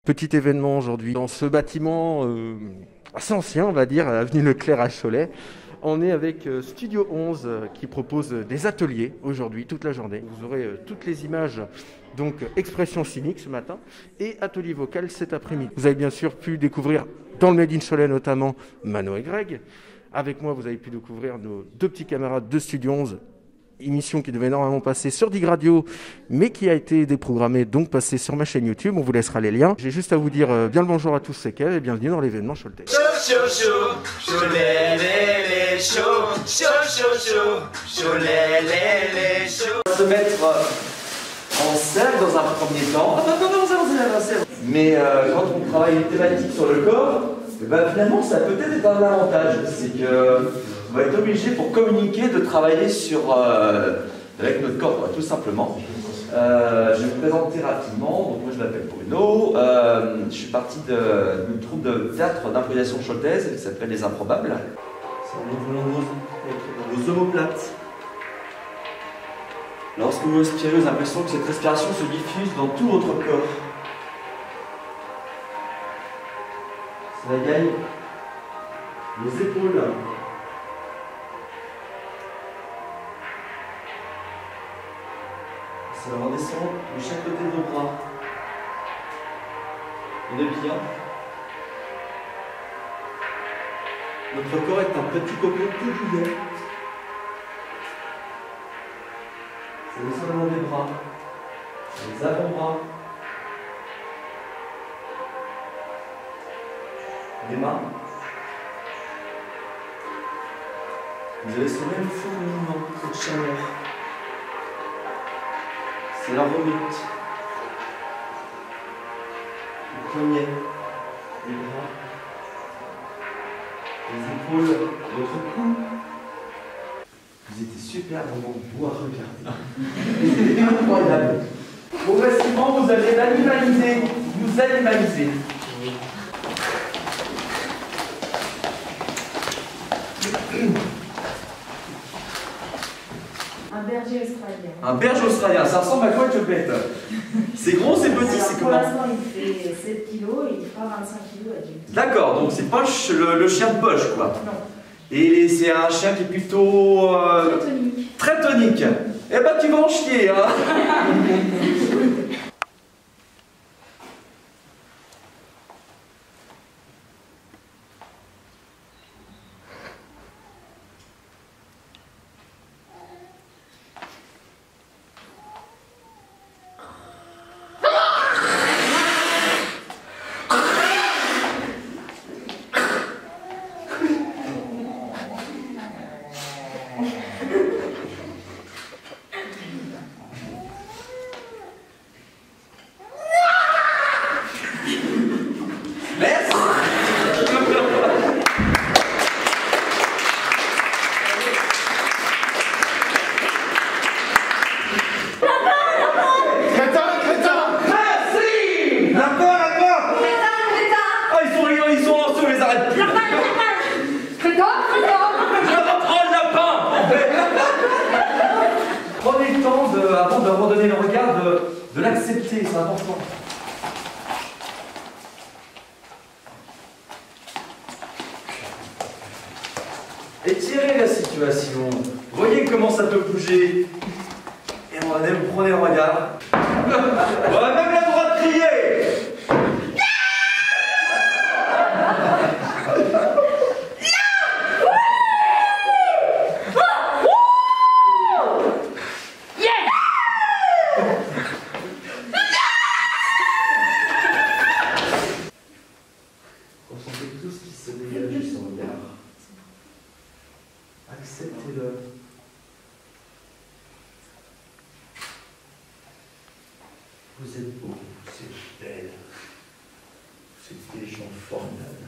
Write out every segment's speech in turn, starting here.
Petit événement aujourd'hui dans ce bâtiment assez ancien, on va dire, avenue Leclerc à Cholet. On est avec Studio 11 qui propose des ateliers aujourd'hui, toute la journée. Vous aurez toutes les images, donc expression cynique ce matin et atelier vocal cet après-midi. Vous avez bien sûr pu découvrir dans le Made in Cholet notamment Mano et Greg. Avec moi, vous avez pu découvrir nos deux petits camarades de Studio 11. Émission qui devait normalement passer sur Dig Radio, mais qui a été déprogrammée, donc passée sur ma chaîne YouTube. On vous laissera les liens. J'ai juste à vous dire bien le bonjour à tous, c'est Kev et bienvenue dans l'événement Choletais. On va se mettre en cercle dans un premier temps. Mais quand on travaille une thématique sur le corps, finalement ça peut être un avantage. C'est que on va être obligé pour communiquer de travailler avec notre corps, quoi, tout simplement. Je vais me présenter rapidement. Donc moi je m'appelle Bruno. Je suis parti d'une troupe de théâtre d'improvisation choletaise qui s'appelle Les Improbables. Nous voulons vos omoplates. Lorsque vous respirez, vous avez l'impression que cette respiration se diffuse dans tout votre corps. Ça gagne les épaules. Ça va redescendre de chaque côté de vos bras. On est bien. Notre corps est un petit cocon tout douillet. Ça descend le long des bras, les avant-bras, les mains. Vous allez ce même fourmillement, cette chaleur. C'est la remonte. Le poignet, les bras, les épaules, votre cou. Vous étiez super dans mon bois, regardez. C'était incroyable. Progressivement, vous allez l'animaliser, vous animaliser. Un berger australien. Un berger australien, ça ressemble à quoi, Chopette? C'est gros, c'est petit, c'est comment? Pour l'instant, il fait 7 kg et il fera 25 kg adulte. D'accord, donc c'est Poche, le chien de Poche, quoi. Non. Et c'est un chien qui est plutôt... Très tonique. Très tonique. Eh ben, tu vas en chier, hein. Prenez le temps, avant de redonner le regard, de l'accepter, c'est important. Étirez la situation. Voyez comment ça peut bouger. Et vous prenez le regard. On a même le droit de crier. Ressentez tout ce qui se dégage de son regard. Acceptez-le. Vous êtes beau, vous êtes belle. Vous êtes des gens formidables.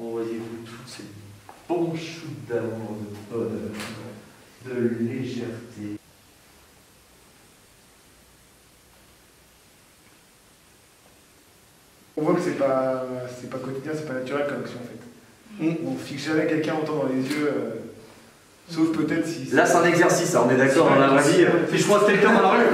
Envoyez-vous toutes ces bons shoots d'amour, de bonheur, de légèreté. On voit que c'est pas quotidien, c'est pas naturel comme action en fait. On fixe jamais quelqu'un autant dans les yeux, sauf peut-être si... Là c'est un exercice, hein, on est d'accord, on a dit, fais-je crois que c'était le temps dans la rue.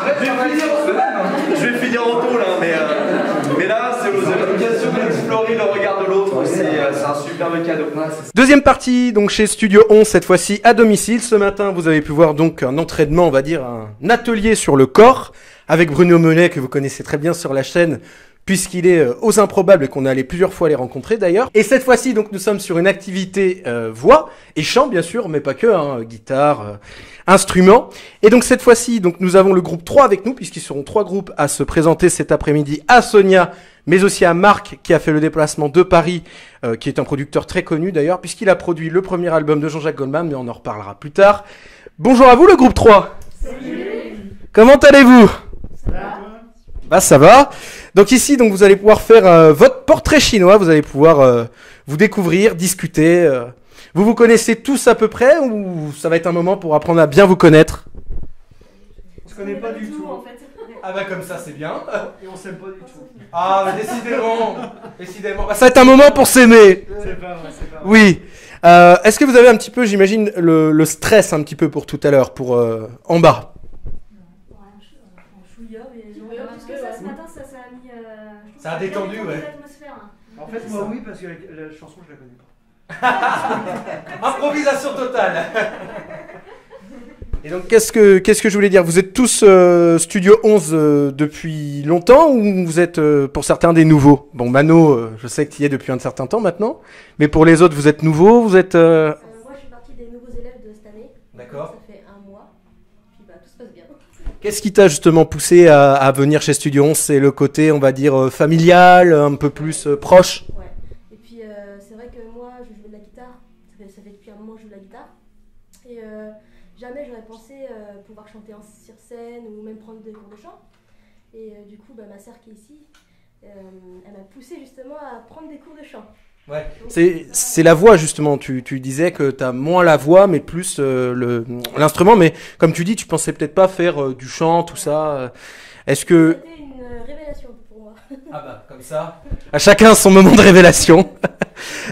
Je vais finir en taux là, mais là, c'est l'occasion d'explorer le regard de l'autre. C'est un superbe cadeau. Deuxième partie, donc chez Studio 11, cette fois-ci à domicile. Ce matin, vous avez pu voir donc un entraînement, on va dire, un atelier sur le corps avec Bruno Mellet, que vous connaissez très bien sur la chaîne, puisqu'il est aux Improbables et qu'on est allé plusieurs fois les rencontrer d'ailleurs. Et cette fois-ci, donc, nous sommes sur une activité voix et chant, bien sûr, mais pas que, hein, guitare, instruments. Et donc, cette fois-ci, donc, nous avons le groupe 3 avec nous, puisqu'ils seront 3 groupes à se présenter cet après-midi à Sonia, mais aussi à Marc, qui a fait le déplacement de Paris, qui est un producteur très connu d'ailleurs, puisqu'il a produit le premier album de Jean-Jacques Goldman, mais on en reparlera plus tard. Bonjour à vous, le groupe 3. Salut. Comment allez-vous? Ça va? Bah ça va. Donc ici, donc vous allez pouvoir faire votre portrait chinois. Vous allez pouvoir vous découvrir, discuter. Vous vous connaissez tous à peu près ou ça va être un moment pour apprendre à bien vous connaître? On se connaît pas du tout. En fait. Ah bah comme ça c'est bien. Et on s'aime pas du tout. Ah bah décidément. Bah, ça va être un moment pour s'aimer. C'est pas vrai, c'est pas vrai. Oui. Est-ce que vous avez un petit peu, j'imagine, le stress un petit peu pour tout à l'heure, pour en bas? Parce que ça, ce matin, ça a mis. Ça a détendu, ouais. L'atmosphère, hein. En fait, moi oui, parce que la chanson, je la connais pas. Improvisation totale. Et donc qu'est-ce que je voulais dire? Vous êtes tous Studio 11 depuis longtemps ou vous êtes pour certains des nouveaux? Bon, Mano, je sais que tu y es depuis un certain temps maintenant, mais pour les autres, vous êtes nouveaux, vous êtes... Moi, je suis partie des nouveaux élèves de cette année. D'accord. Ça fait un mois. Puis bah, tout se passe bien. Qu'est-ce qui t'a justement poussé à venir chez Studio 11? C'est le côté, on va dire, familial, un peu plus proche? Ouais. Et puis, c'est vrai que moi, je joue de la guitare. Ça fait depuis un moment que je joue de la guitare. Et jamais j'aurais pensé pouvoir chanter sur scène ou même prendre des cours de chant. Et du coup, bah, ma sœur qui est ici, elle m'a poussé justement à prendre des cours de chant. Ouais. C'est la voix justement, tu disais que tu as moins la voix mais plus l'instrument, mais comme tu dis, tu pensais peut-être pas faire du chant, tout ça. Est-ce que... C'était une révélation pour moi. Ah bah comme ça. À chacun son moment de révélation.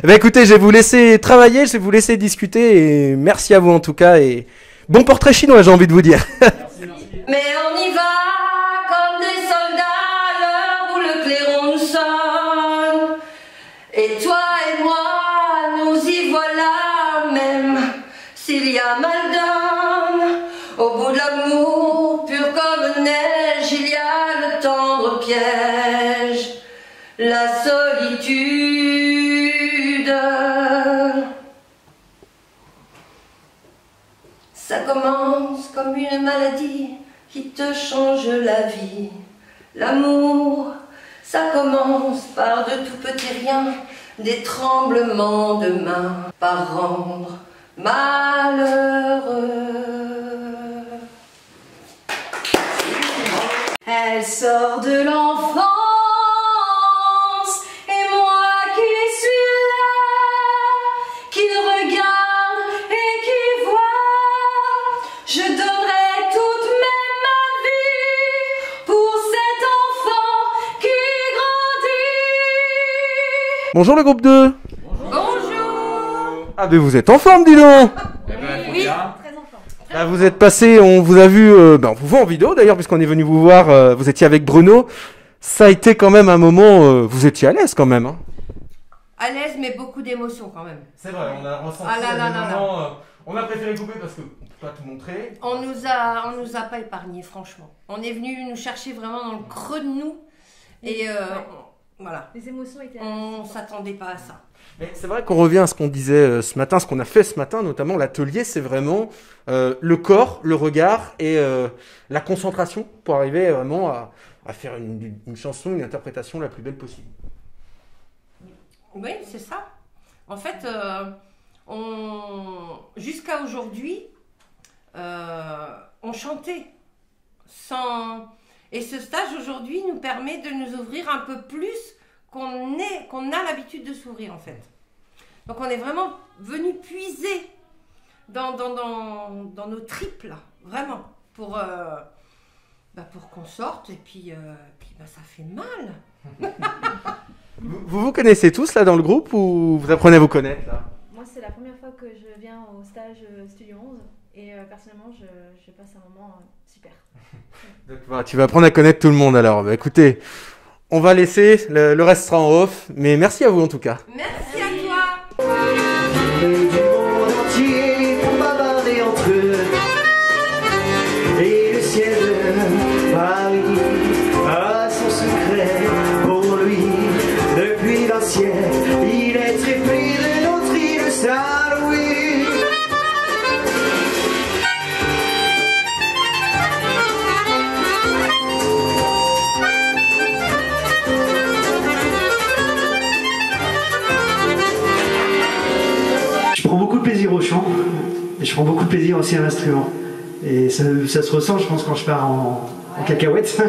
Bah écoutez, je vais vous laisser travailler, je vais vous laisser discuter et merci à vous en tout cas et bon portrait chinois j'ai envie de vous dire. Mais on y va comme des soldats à l'heure où le clairon sonne. Et toi et moi, nous y voilà, même s'il y a mal donne. Au bout de l'amour, pur comme neige, il y a le tendre piège, la solitude. Ça commence comme une maladie qui te change la vie. L'amour, ça commence par de tout petits riens, des tremblements de main, par rendre malheureux. Elle sort de l'enfance, et moi qui suis là, qui regarde et qui voit, je donnerai toute ma vie pour cet enfant qui grandit. Bonjour le groupe 2. Bonjour. Ah mais vous êtes en forme dis donc. Oui. Bah, vous êtes passé, on vous a vu, on vous voit en vidéo d'ailleurs puisqu'on est venu vous voir, vous étiez avec Bruno. Ça a été quand même un moment, vous étiez à l'aise quand même. Hein. À l'aise, mais beaucoup d'émotions quand même. C'est vrai, on a ressenti Ah là là là là. on a préféré couper parce que on peut pas tout montrer. On nous a pas épargnés, franchement. On est venu nous chercher vraiment dans le creux de nous. Et voilà. Les émotions étaient. On s'attendait pas à ça. Mais c'est vrai qu'on revient à ce qu'on disait ce matin, ce qu'on a fait ce matin, notamment l'atelier, c'est vraiment le corps, le regard et la concentration pour arriver vraiment à faire une chanson, une interprétation la plus belle possible. Oui, c'est ça. En fait, jusqu'à aujourd'hui, on chantait sans... Et ce stage aujourd'hui nous permet de nous ouvrir un peu plus qu'on a l'habitude de s'ouvrir en fait. Donc on est vraiment venu puiser dans nos tripes là, vraiment, pour qu'on sorte et puis ça fait mal. Vous connaissez tous là dans le groupe ou vous apprenez à vous connaître là? Moi, c'est la première fois que je viens au stage Studio 11. Et personnellement, je passe un moment super. Donc, voilà, tu vas apprendre à connaître tout le monde alors. Bah, écoutez, on va laisser, le reste sera en off, mais merci à vous en tout cas. Merci à toi. Du monde entier pour bavarder entre eux. Et le ciel de Paris a son secret pour lui. Depuis l'ancien, il est très pris de notre île Saint-Louis. Je prends beaucoup de plaisir au chant et je prends beaucoup de plaisir aussi à l'instrument. Et ça se ressent, je pense, quand je pars en cacahuète,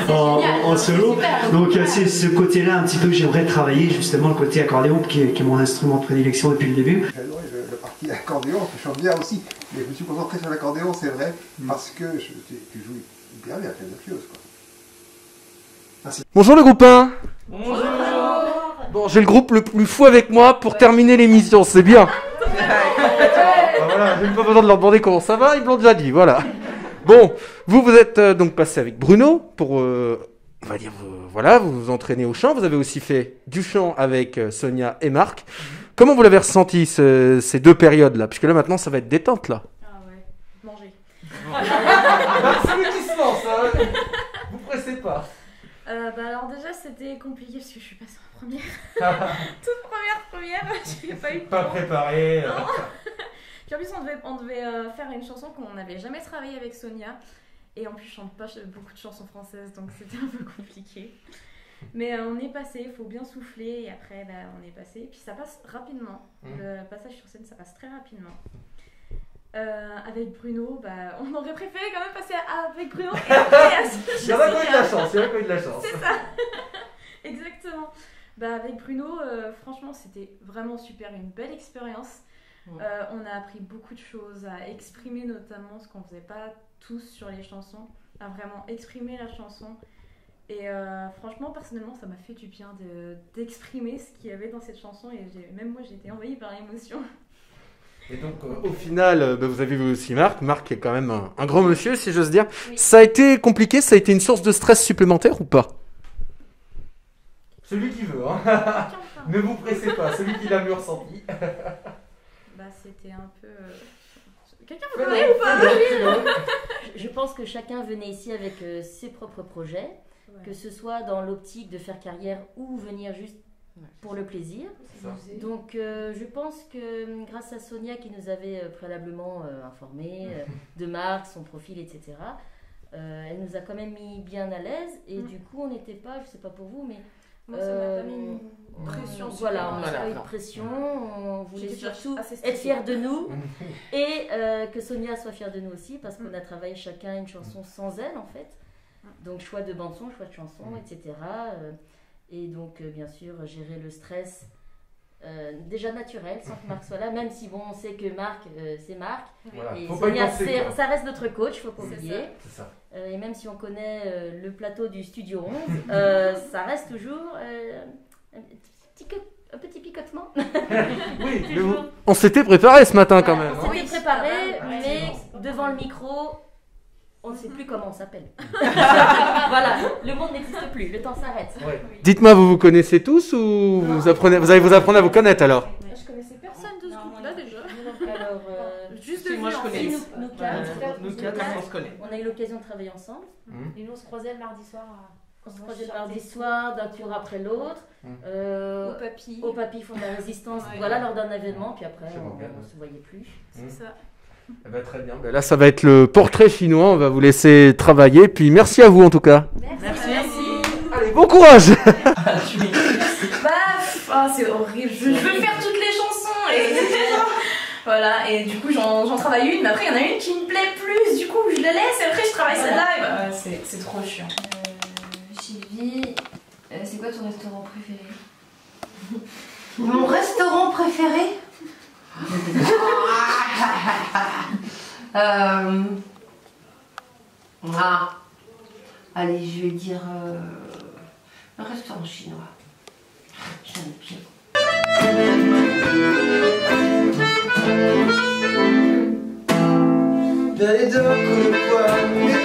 en solo. Donc c'est ce côté-là un petit peu que j'aimerais travailler, justement le côté accordéon qui est mon instrument de prédilection depuis le début. J'adore le parti accordéon, je chante bien aussi, mais je me suis concentré sur l'accordéon, c'est vrai, parce que tu joues bien, il y a plein d'autres choses, quoi. Merci. Bonjour le groupe 1. Bonjour. Bon, j'ai le groupe le plus fou avec moi pour terminer l'émission, c'est bien. Voilà, j'ai même pas besoin de leur demander comment ça va, ils me l'ont déjà dit, voilà. Bon, vous êtes donc passé avec Bruno pour, on va dire, voilà, vous vous entraînez au chant. Vous avez aussi fait du chant avec Sonia et Marc. Comment vous l'avez ressenti ces deux périodes-là? Puisque là maintenant ça va être détente là. Ah ouais, manger. C'est lui qui se lance, hein. Vous pressez pas. Alors déjà c'était compliqué parce que je suis passée en première. Toute première, j'ai pas eu de Pas temps. préparé. Non. Puis en plus on devait faire une chanson qu'on n'avait jamais travaillé avec Sonia. Et en plus je chante pas beaucoup de chansons françaises donc c'était un peu compliqué. Mais on est passé, il faut bien souffler et après on est passé. Puis ça passe rapidement, le passage sur scène ça passe très rapidement. Avec Bruno, on aurait préféré quand même passer avec Bruno et après à Il y en a qui ont eu de la chance, il y en a qui ont eu de la chance. C'est ça. Exactement. Avec Bruno, franchement c'était vraiment super, une belle expérience. On a appris beaucoup de choses, à exprimer notamment ce qu'on faisait pas tous sur les chansons, à vraiment exprimer la chanson. Et franchement, personnellement, ça m'a fait du bien d'exprimer ce qu'il y avait dans cette chanson. Et même moi, j'ai été envahie par l'émotion. Et donc, au final, vous avez vu aussi Marc. Marc est quand même un grand monsieur, si j'ose dire. Oui. Ça a été compliqué, ça a été une source de stress supplémentaire ou pas? Celui qui veut, hein. Ne vous pressez pas, celui qui l'a mieux ressenti. C'était un peu... Quelqu'un veut parler ou pas? Je pense que chacun venait ici avec ses propres projets, que ce soit dans l'optique de faire carrière ou venir juste pour le plaisir. Donc je pense que grâce à Sonia qui nous avait préalablement informés de Marc, son profil, etc., elle nous a quand même mis bien à l'aise et du coup on n'était pas, je sais pas pour vous, mais moi ça m'a pas mis une pression. Voilà, on n'a pas eu de pression, on voulait surtout assez être fiers de nous et que Sonia soit fière de nous aussi parce qu'on a travaillé chacun une chanson sans elle en fait. Donc choix de bande-son, choix de chanson, etc. Et donc bien sûr gérer le stress déjà naturel sans que Marc soit là, même si bon on sait que Marc c'est Marc. Voilà, et Sonia ça reste notre coach, faut pas oublier. C'est ça. Et même si on connaît le plateau du Studio 11, ça reste toujours un petit picotement. Oui, on s'était préparé ce matin quand même. On s'était préparé, mais devant le micro, on ne sait plus comment on s'appelle. Voilà, le monde n'existe plus, le temps s'arrête. Ouais. Dites-moi, vous vous connaissez tous ou vous allez vous apprendre à vous connaître alors? Je connaissais personne de ce groupe-là déjà. Alors, juste de moi je connais. Nous quatre, on se connaît. on a eu l'occasion de travailler ensemble. Et nous on se croisait le mardi soir. On se croisait le mardi soir, d'un tour après l'autre. Au papy font de la résistance, voilà, lors d'un événement, puis après on ne se voyait plus. C'est ça. Eh ben, très bien. Ben là, ça va être le portrait chinois. On va vous laisser travailler. Puis merci à vous en tout cas. Merci. Allez, bon courage. C'est horrible. Je veux faire toutes les chansons et voilà. Et du coup, j'en travaille une, mais après il y en a une qui me plaît plus. Du coup, je la laisse et après je travaille celle-là. Et c'est trop chiant. Sylvie, c'est quoi ton restaurant préféré? Mon restaurant préféré? Allez, je vais dire un restaurant chinois. J'aime bien. vers les docks ou le poids.